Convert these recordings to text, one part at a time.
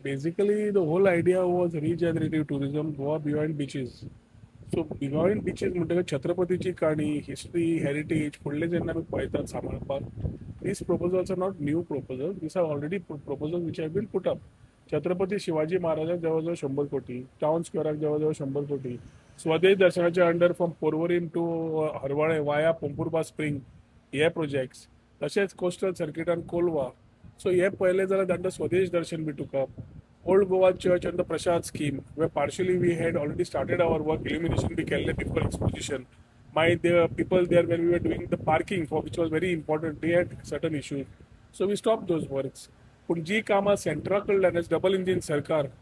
basically the whole idea was regenerative tourism, Goa beyond beaches. So beyond beaches म्हणटकीर छत्रपतीची काणी history heritage फुडले जेन्ना आमी पळयतात सांबाळपाक this proposals are not new proposals this are already proposals which have been put up. Chhatrapati Shivaji महाराजाक जवळ जवळ 100 कोटी, टाउन स्क्वेअराक जवळ जवळ 100 कोटी, स्वदेश दर्शनाच्या under from Porvorim to Harvalem via Pomburpa spring हे प्रोजेक्ट्स, तशेंच कोस्टल सर्किटान कोलवा. सो हे पळयलें जाल्यार तांकां स्वदेश दर्शन बी टुकप. Old Goa Church and the Prasad scheme, where partially we had already started our work, illumination we kelle before exposition. The people there, when we were doing the parking, for which was very important, they had certain issues. So we stopped those works. पूण जी कामां सेंट्रा कडल्यान as double engine सरकार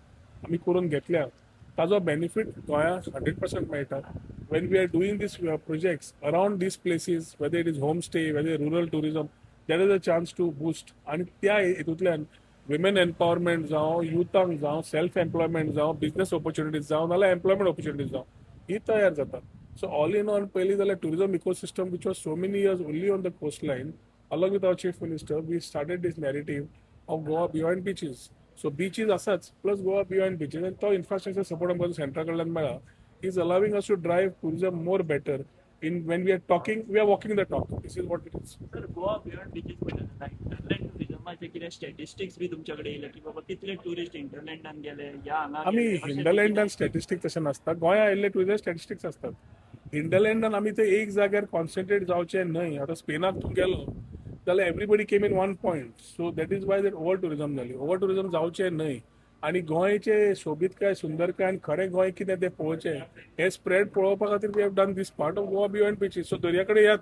आमी करून घेतल्या ताजो benefit गोंयांक 100% मेळटा. When we are doing these projects around these places, whether it is home stay, whether rural tourism, there is a chance to boost. आनी त्या हेतूंतल्यान विमेन एम्पावरमेंट जावं, युथांक जावं, सेल्फ एम्प्लॉयमेंट जावं, बिजनेस ऑपॉर्च्युनिटीज जावं, नाल्यार एम्प्लॉयमेंट ऑपॉर्च्युनिटीज जावं, ही तयार जाता. सो ऑल इन ऑल पयली जाल्यार tourism ecosystem which was so many years only on the coastline, along with our chief minister, we started this narrative of Goa beyond beaches. So beaches asaच plus Goa beyond beaches, and तो infrastructure support आमकां सेंट्रा कडल्यान मेळ्ळा is allowing us to drive tourism more better. In when we are talking, we are walking the talk. This is what it is. Sir Goa beyond beaches म्हणटा hinterland टुरिजमाचे कितें statistics B तुमचे कडेन येयले की बाबा कितले टुरिस्ट इंटरलँडान गेले या हांगा आमी हिंडरलँडान स्टॅटिस्टिक तशें नासता. गोंया आयिल्ले टुरिस्ट स्टॅटिस्टिक्स आसतात. हिंडरलँडान आमी ते एक जाग्यार कॉन्सन्ट्रेट जावचे न्हय. आतां स्पेनाक तूं गेलो जाल्यार everybody came in one point. So that is why that over tourism जाली. ओवर टुरिजम जावचें न्हय. आनी गोंयचे सोबीतकाय, सुंदरकाय आनी खरें गोंय कितें तें पळोवचें, हे स्प्रेड पळोवपा खातीर we have done this part of Goa beyond beaches. So दर्या कडेन येयात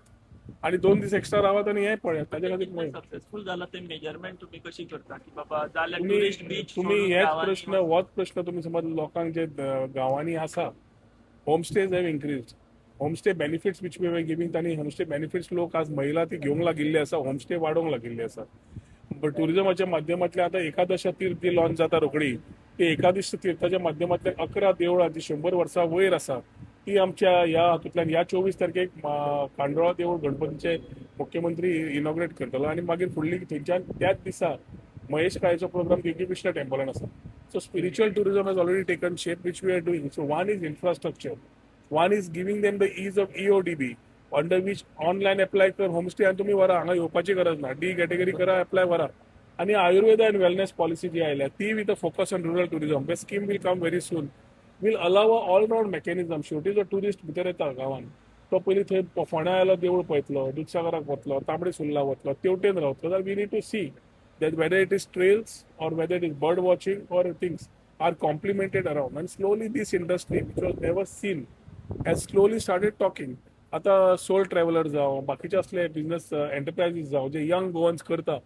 आनी 2 दीस एक्स्ट्रा रावात आनी हें पळयात. ताजे खातीर न्हय. सक्सेसफूल जाला ते मेजरमेंट तुम्ही कशी करता की बाबा जाल्यार तुम्ही टुरिस्ट बीच तुम्ही होच प्रश्न तुम्ही समज लोकांक जे गांवांनी आसा, homestays have increase. Homestay benefits which we were giving, तांणी होमस्टे बेनिफिट्स लोक आज महिला ती घेवंक लागिल्ले आसा, होमस्टे वाडोवंक लागिल्ले आसा. टुरिजमाच्या माध्यमांतल्यान आतां एकादश तीर्थ जी लॉन्च जाता रोखडी, ती एकादश तीर्थाच्या माध्यमांतल्यान 11 देवळां जी 100 वर्सां वयर आसा ती आमच्या ह्या हातूंतल्यान ह्या 24 तारखेक खांडोळा देवूळ गणपतीचे मुख्यमंत्री इनॉग्रेट करतलो आनी मागीर फुडली थंयच्यान त्याच दिसा महेश काळेचो प्रोग्राम देवकी कृष्ण टेम्पलान आसा. So spiritual tourism has already taken shape which we are doing. So one is infrastructure, one is giving them the ease of EODB, under which online apply कर होमस्टे आनी तुमी व्हरा, हांगा येवपाची गरज ना, डी कॅटेगरी करा, एप्लाय व्हरा. आनी आयुर्वेद एंड वेलनेस पॉलिसी जी आयल्या ती with a focus on rural tourism, वे scheme will come very soon, we'll अलाव अ ऑल राउंड मेकॅनिझम. शेवटी जो टुरिस्ट भितर येता गांवांत, तो पयलीं थंय फोंड्या आयलो देवूळ पळयतलो, दुधसागराक वतलो, तांबडी सुर्ला वतलो, तेवटेन रावतलो, जाल्यार we need to see that whether it is trails or whether it is bird watching or things are complemented around, and slowly this industry which was never seen has slowly started talking. आता soul traveller जावं, बाकीचे असले business एंटरप्राइजीस जावं, जे young Goans करता,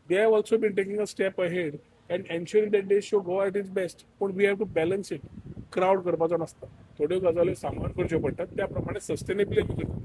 they have also been taking a step ahead and ensuring that they show Goa at its best. पूण we have to balance it. Crowd करपाचो नासता, थोड्यो गजाली सांबाळून करच्यो पडटात, त्या प्रमाणे सस्टेनेबिलिटी करता.